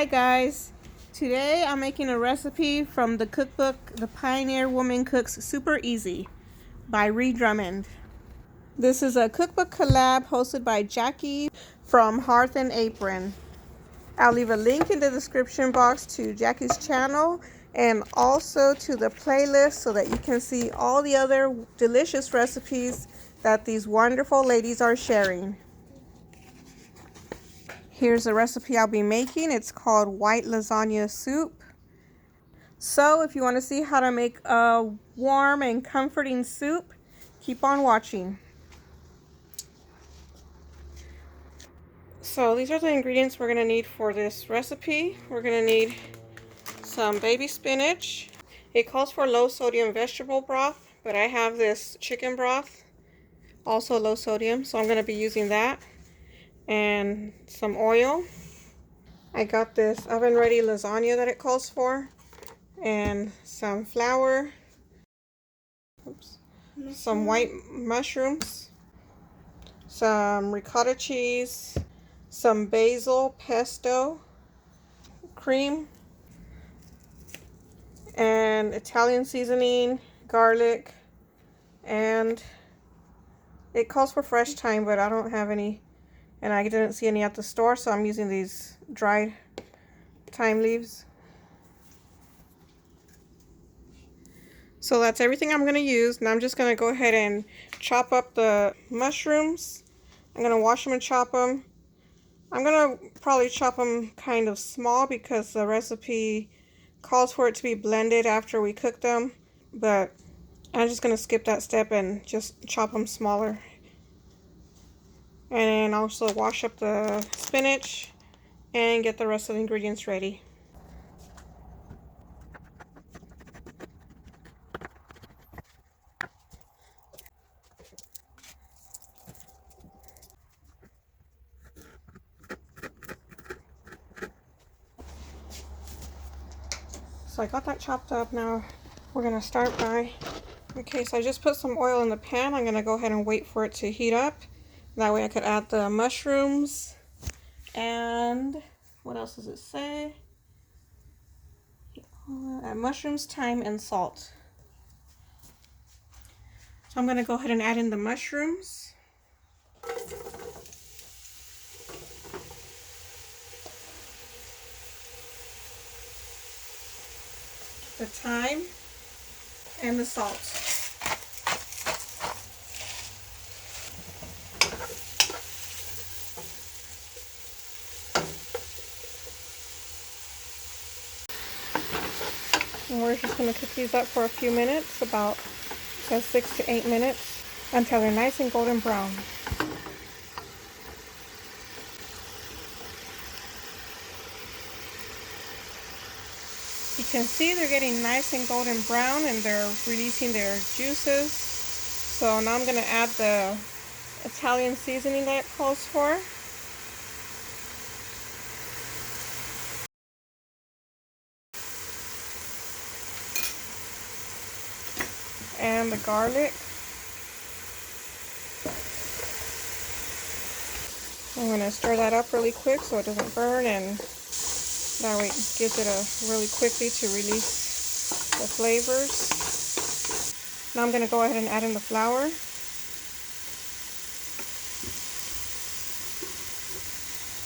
Hi guys, today I'm making a recipe from the cookbook The Pioneer Woman Cooks Super Easy by Ree Drummond. This is a cookbook collab hosted by Jackie from Hearth and Apron. I'll leave a link in the description box to Jackie's channel and also to the playlist so that you can see all the other delicious recipes that these wonderful ladies are sharing. Here's the recipe I'll be making. It's called white lasagna soup. So if you want to see how to make a warm and comforting soup, keep on watching. So these are the ingredients we're going to need for this recipe. We're going to need some baby spinach. It calls for low sodium vegetable broth, but I have this chicken broth, also low sodium, so I'm going to be using that. And some oil. I got this oven ready lasagna that it calls for. And some flour. Oops. Some white mushrooms. Some ricotta cheese. Some basil pesto. Cream. And Italian seasoning. Garlic. And it calls for fresh thyme, but I don't have any. And I didn't see any at the store, so I'm using these dried thyme leaves. So that's everything I'm going to use. Now I'm just going to go ahead and chop up the mushrooms. I'm going to wash them and chop them. I'm going to probably chop them kind of small because the recipe calls for it to be blended after we cook them. But I'm just going to skip that step and just chop them smaller. And also wash up the spinach and get the rest of the ingredients ready. So I got that chopped up. Now we're going to start by, okay, so I just put some oil in the pan. I'm going to go ahead and wait for it to heat up. That way I could add the mushrooms. And what else does it say? Mushrooms, thyme, and salt. So I'm going to go ahead and add in the mushrooms. The thyme and the salt. And we're just going to cook these up for a few minutes, about 6 to 8 minutes, until they're nice and golden brown. You can see they're getting nice and golden brown and they're releasing their juices. So now I'm going to add the Italian seasoning that it calls for. And the garlic. I'm going to stir that up really quick so it doesn't burn, and that way it gives it a really quickly to release the flavors. Now I'm going to go ahead and add in the flour.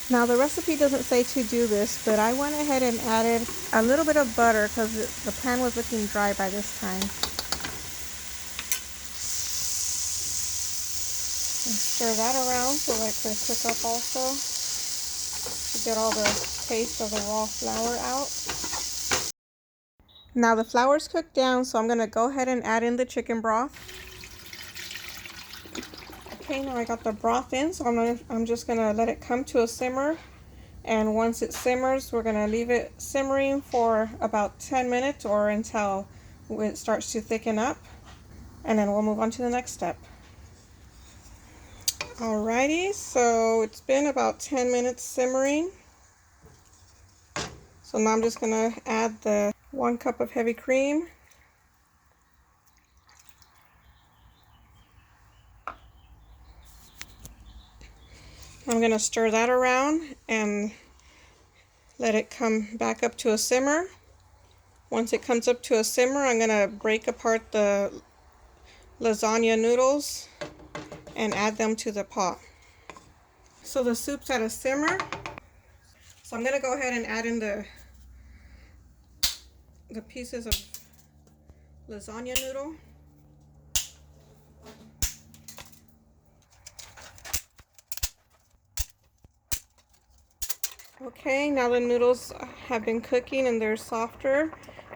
Now the recipe doesn't say to do this, but I went ahead and added a little bit of butter because the pan was looking dry by this time. And stir that around so that it can cook up also to get all the taste of the raw flour out. Now the flour's cooked down, so I'm going to go ahead and add in the chicken broth. Okay, now I got the broth in, so I'm just going to let it come to a simmer. And once it simmers, we're going to leave it simmering for about 10 minutes or until it starts to thicken up. And then we'll move on to the next step. Alrighty, so it's been about 10 minutes simmering. So now I'm just going to add the 1 cup of heavy cream. I'm going to stir that around, and Let it come back up to a simmer. Once it comes up to a simmer, I'm gonna break apart the lasagna noodles and add them to the pot. So the soup's at a simmer. So I'm gonna go ahead and add in the pieces of lasagna noodle. Okay, now the noodles have been cooking and they're softer.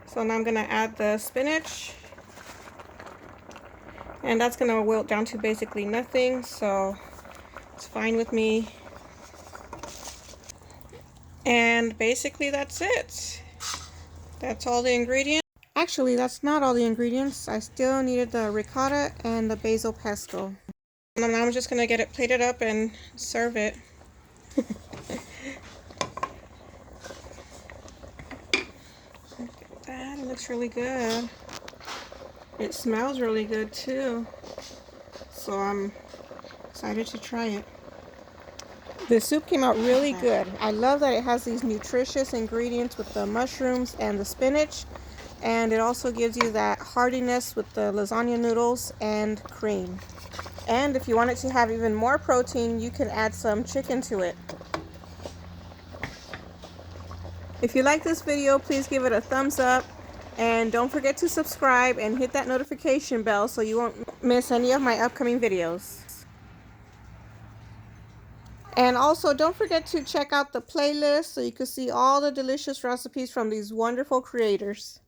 So now I'm gonna add the spinach. And that's gonna wilt down to basically nothing, so it's fine with me. And basically that's it. That's all the ingredients. Actually, that's not all the ingredients. I still needed the ricotta and the basil pesto. And now I'm just gonna get it plated up and serve it. Look at that, it looks really good. It smells really good too. So I'm excited to try it. The soup came out really good. I love that it has these nutritious ingredients with the mushrooms and the spinach. And it also gives you that heartiness with the lasagna noodles and cream. And if you want it to have even more protein, you can add some chicken to it. If you like this video, please give it a thumbs up. And don't forget to subscribe and hit that notification bell so you won't miss any of my upcoming videos. And also don't forget to check out the playlist so you can see all the delicious recipes from these wonderful creators.